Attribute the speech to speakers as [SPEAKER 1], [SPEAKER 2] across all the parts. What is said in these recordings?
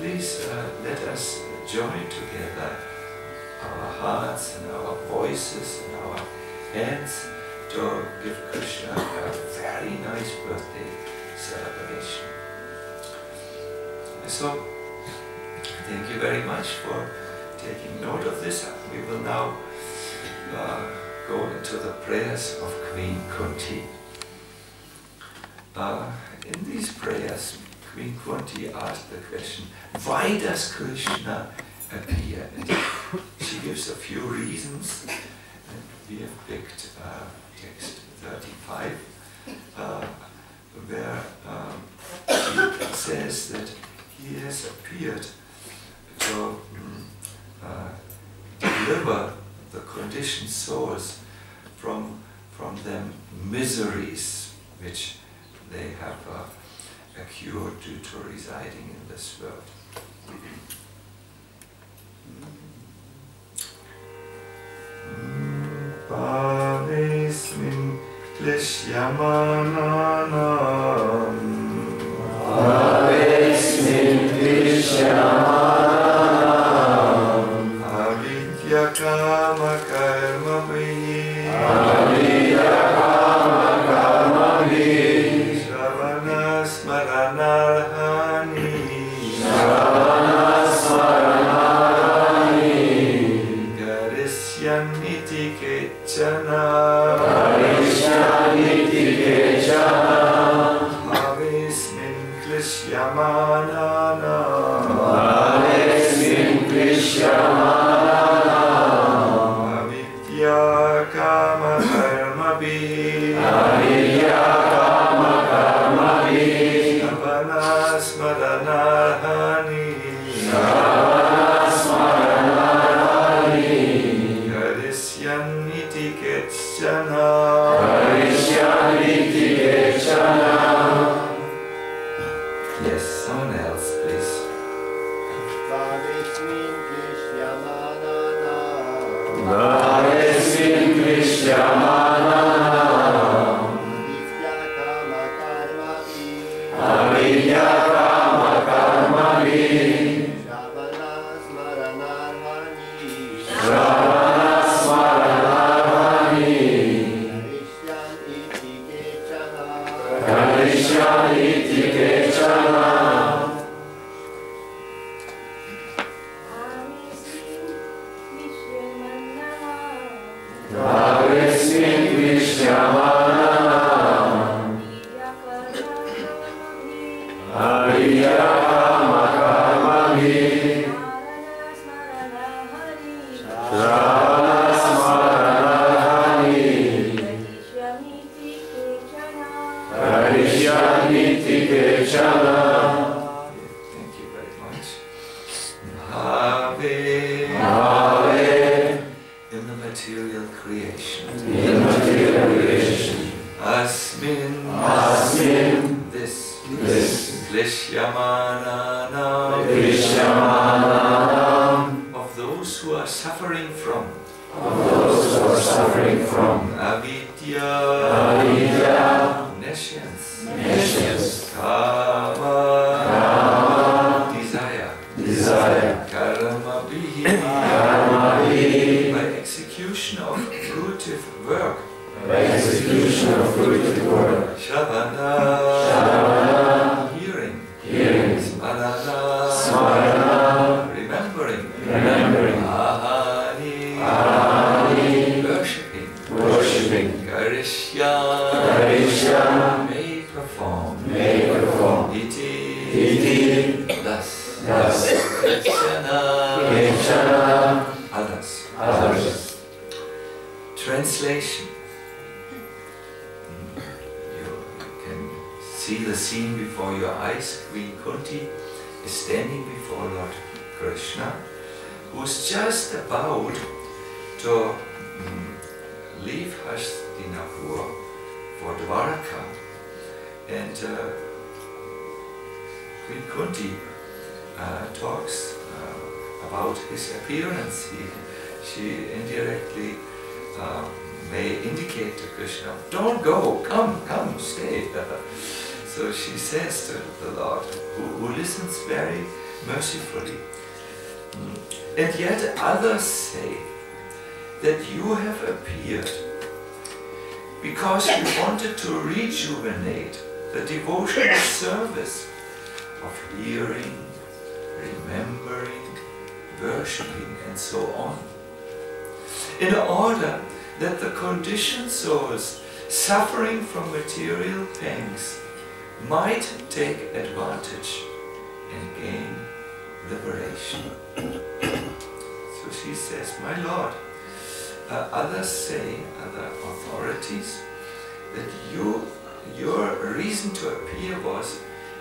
[SPEAKER 1] please let us join together our hearts and our voices and our hands to give Krishna a very nice birthday celebration. So, thank you very much for taking note of this. We will now go into the prayers of Queen Kunti. In these prayers, Queen Kunti asked the question, why does Krishna appear? And she gives a few reasons, and we have picked text 35, where he says that he has appeared to deliver the conditioned souls from them miseries which they have accrued due to residing in this world. Bhavesmin klishyamananam Bhavesmin klishyamananam Avidya kama karma vihi Avidya kama karma vihi Shravana smaranarhani Shravana smaranarhani Garisyaniti kechana Garisyaniti kechana Bhavesmin klishyamananam Bhavesmin klishyamananam Avidya kama karma vihi Avidya kama karma vihi Shravana smaranarhani Shravana smaranarhani Garisyaniti kechana Garisyaniti kechana. Yes, someone else, please.
[SPEAKER 2] Bhavesmin klishyamananam
[SPEAKER 1] Bhavesmin klishyamananam
[SPEAKER 2] Avidya kama karma vihi
[SPEAKER 1] Avidya kama karma vihi
[SPEAKER 2] Shravana smaranarhani
[SPEAKER 1] Shravana smaranarhani
[SPEAKER 2] Garisyaniti kechana Bhavesmin klishyamananam Avidya kama karma vihi Shravana smaranarhani Garisyaniti kechana.
[SPEAKER 1] Thank you very much. Bhave in the material creation.
[SPEAKER 2] In material creation.
[SPEAKER 1] Asmin this
[SPEAKER 2] Klishyamananam
[SPEAKER 1] of those who are suffering from avidya, nescience, kama, desire, karma vihi, by execution of fruitive work, Shravana, hearing, Smarana, remembering, Ahani, worshipping, Karishya, may perform, Iti, thus, Kechana, others. Translation. You can see the scene before your eyes. Queen Kunti is standing before Lord Krishna, who's just about to leave Hastinapur for Dwaraka. And Queen Kunti talks about his appearance. She indirectly may indicate to Krishna, don't go, come, stay. So she says to the Lord, who listens very mercifully. And yet others say that you have appeared because you wanted to rejuvenate the devotional service of hearing, remembering, worshipping, and so on, in order that the conditioned souls suffering from material pangs might take advantage and gain liberation. So she says, my Lord, others say, other authorities, that your reason to appear was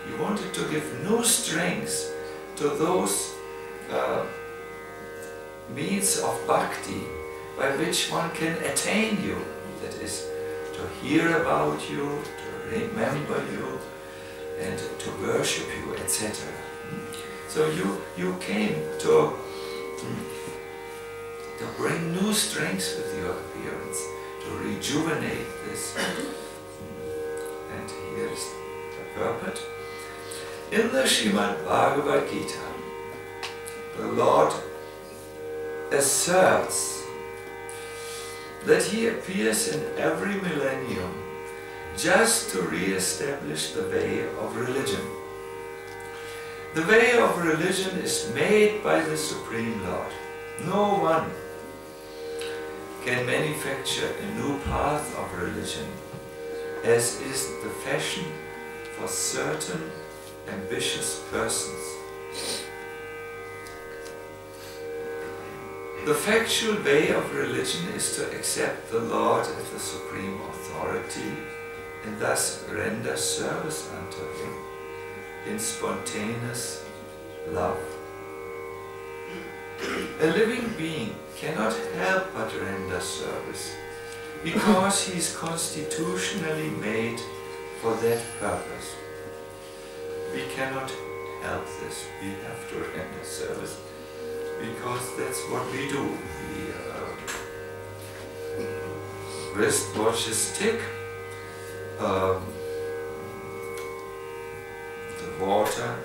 [SPEAKER 1] you wanted to give new strength to those means of bhakti by which one can attain you, that is, to hear about you, to remember you, and to worship you, etc. So you came to bring new strength with your appearance, to rejuvenate this. And here's the purport. In the Srimad Bhagavad Gita, the Lord asserts that He appears in every millennium just to re-establish the way of religion. The way of religion is made by the Supreme Lord. No one can manufacture a new path of religion, as is the fashion for certain ambitious persons. The factual way of religion is to accept the Lord as the supreme authority and thus render service unto Him in spontaneous love. A living being cannot help but render service because he is constitutionally made for that purpose. We cannot help this. We have to render service because that's what we do. Wristwatches tick, the water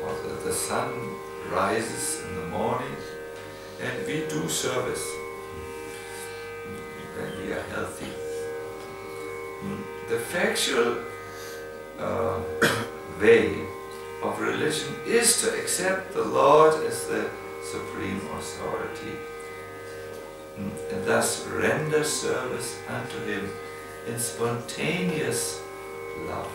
[SPEAKER 1] or the sun rises in the morning, and we do service when we are healthy. The factual way of religion is to accept the Lord as the supreme authority and thus render service unto Him in spontaneous love.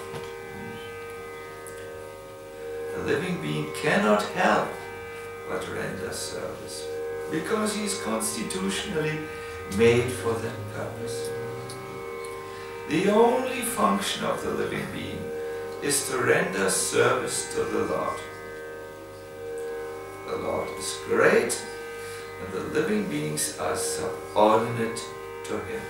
[SPEAKER 1] A living being cannot help but render service because he is constitutionally made for that purpose. The only function of the living being is to render service to the Lord. The Lord is great, and the living beings are subordinate to Him.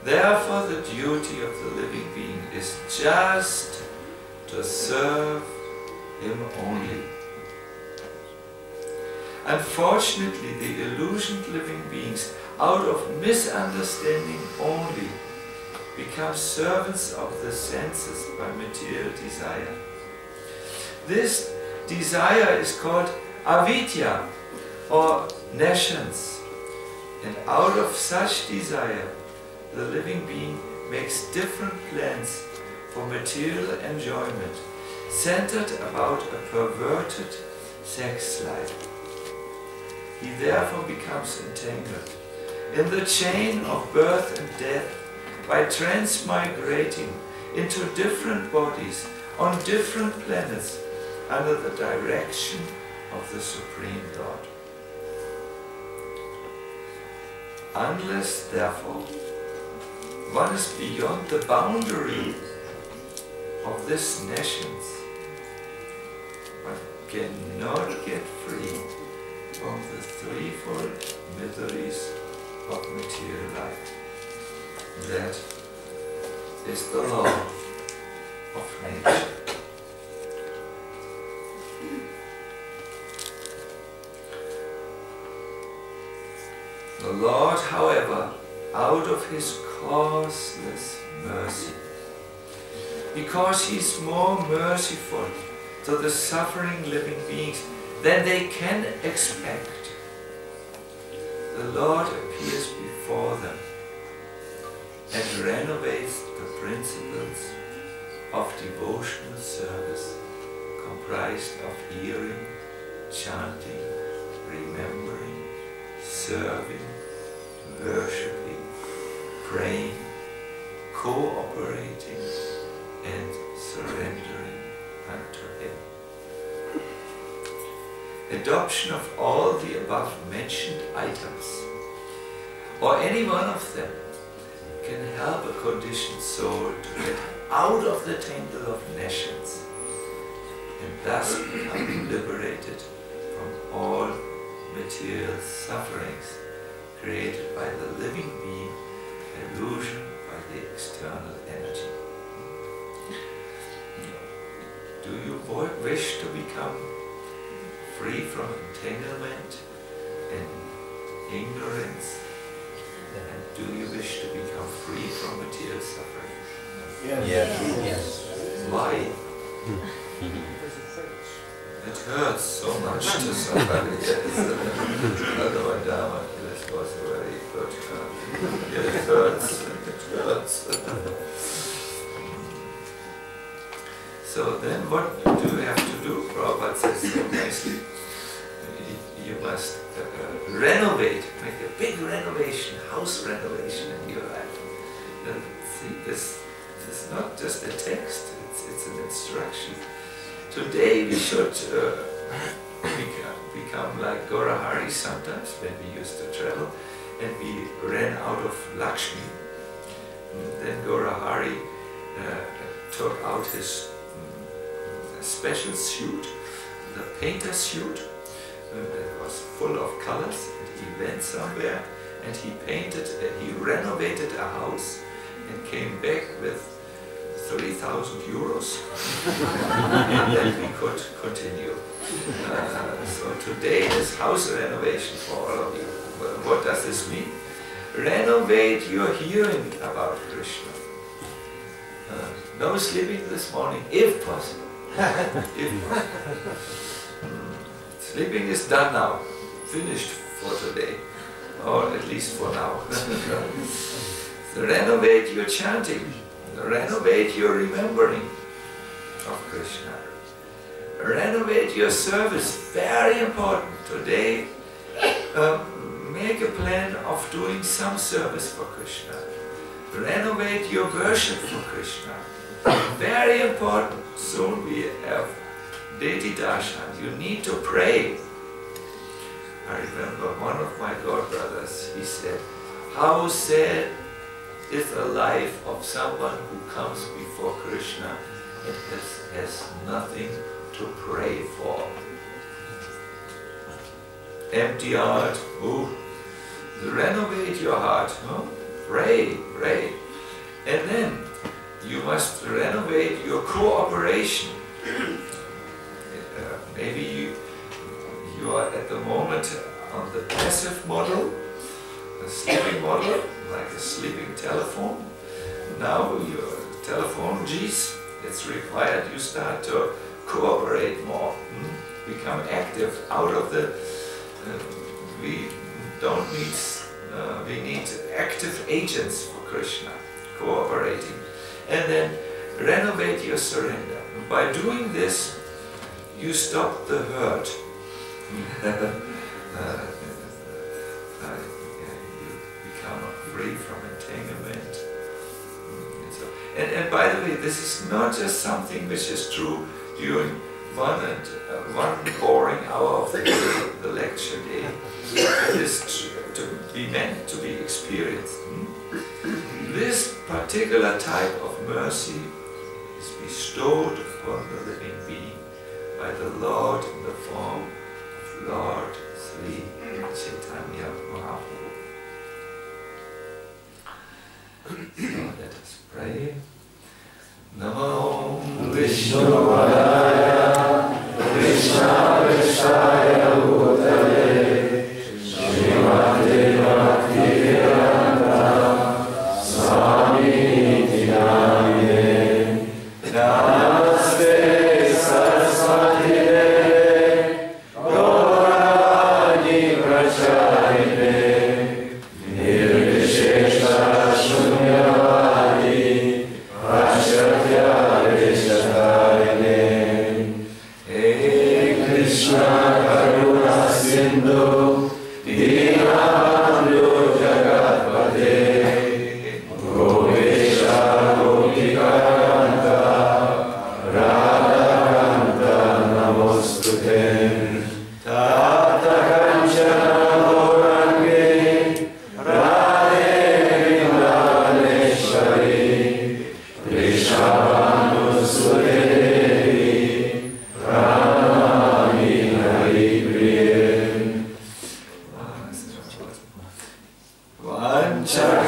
[SPEAKER 1] Therefore, the duty of the living being is just to serve Him only. Unfortunately, the illusioned living beings, out of misunderstanding only, become servants of the senses by material desire. This desire is called avidya, or nescience, and out of such desire the living being makes different plans for material enjoyment, centered about a perverted sex life. He therefore becomes entangled in the chain of birth and death by transmigrating into different bodies on different planets under the direction of the Supreme Lord. Unless, therefore, one is beyond the boundary of this nescience, one cannot get free from the threefold miseries of material life. That is the law of nature. The Lord, however, out of His causeless mercy, because He is more merciful to the suffering living beings, then they can expect the Lord appears before them and renovates the principles of devotional service comprised of hearing, chanting, remembering, serving, worshipping, praying, cooperating, and surrendering unto Him. Adoption of all the above mentioned items, or any one of them, can help a conditioned soul to get out of the tangle of nations and thus become liberated from all material sufferings created by the living being, illusion by the external energy. Do you wish to become free from entanglement and ignorance? And do you wish to become free from material suffering?
[SPEAKER 2] Yes.
[SPEAKER 1] Why? It hurts so much to suffer. Otherwise, dhama, this was very good. It hurts. So then what do you have to do? Prabhupada says so nicely. You must renovate, make a big renovation, house renovation in your life. See, this is not just a text, it's an instruction. Today we should become like Gaurahari sometimes when we used to travel and we ran out of Lakshmi. Then Gaurahari took out his special suit, the painter suit. It was full of colors, and he went somewhere and he painted, he renovated a house and came back with 3,000 euros and then we could continue. So today is house renovation for all of you. What does this mean? Renovate your hearing about Krishna. No sleeping this morning, if possible. If possible. Sleeping is done now, finished for today, or at least for now. So renovate your chanting, renovate your remembering of Krishna. Renovate your service, very important. Today, make a plan of doing some service for Krishna. Renovate your worship for Krishna. Very important. Soon we have Deity Darshan. You need to pray. I remember one of my godbrothers, he said, how sad is the life of someone who comes before Krishna and has nothing to pray for. Empty heart, renovate your heart, pray. And then you must renovate your cooperation. Maybe you are at the moment on the passive model, a sleeping model, like a sleeping telephone. Now your telephone, it's required you start to cooperate more, become active out of the, we need active agents for Krishna, cooperating. And then renovate your surrender. By doing this, you stop the hurt. You become free from entanglement. And by the way, this is not just something which is true during one boring hour of the lecture day. It is meant to be experienced. This particular type of mercy is bestowed upon the living being by the Lord in the form of Lord Sri Chaitanya Mahaprabhu. So let us pray. Namo Vishnuvadaya Krishna Vishaya Bhutale Srimate Bhaktivedanta Swami Namaste Saraswati
[SPEAKER 3] Krishna Karuna Sindhu Dinabandhu Jagatpate Govesha Gopikaranta Radhakanta Namostute Tata Kanchana Gaurange Radhe Vrindavaneshwari Vrishabhanu Sure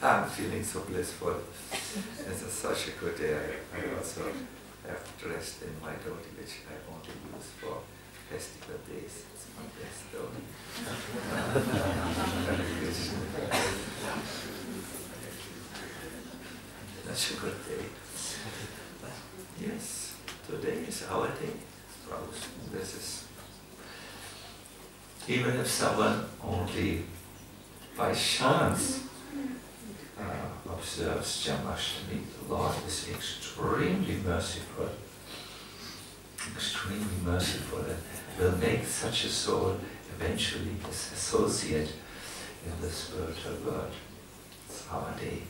[SPEAKER 1] I'm feeling so blissful. This is such a good day. I also have dressed in my dhoti, which I want to use for festival days. It's my best dhoti. Such a good day. Yes, today is our day. This is, even if someone only by chance observes Janmastami, the Lord is extremely merciful and will make such a soul eventually his associate in the spiritual world. It's our day.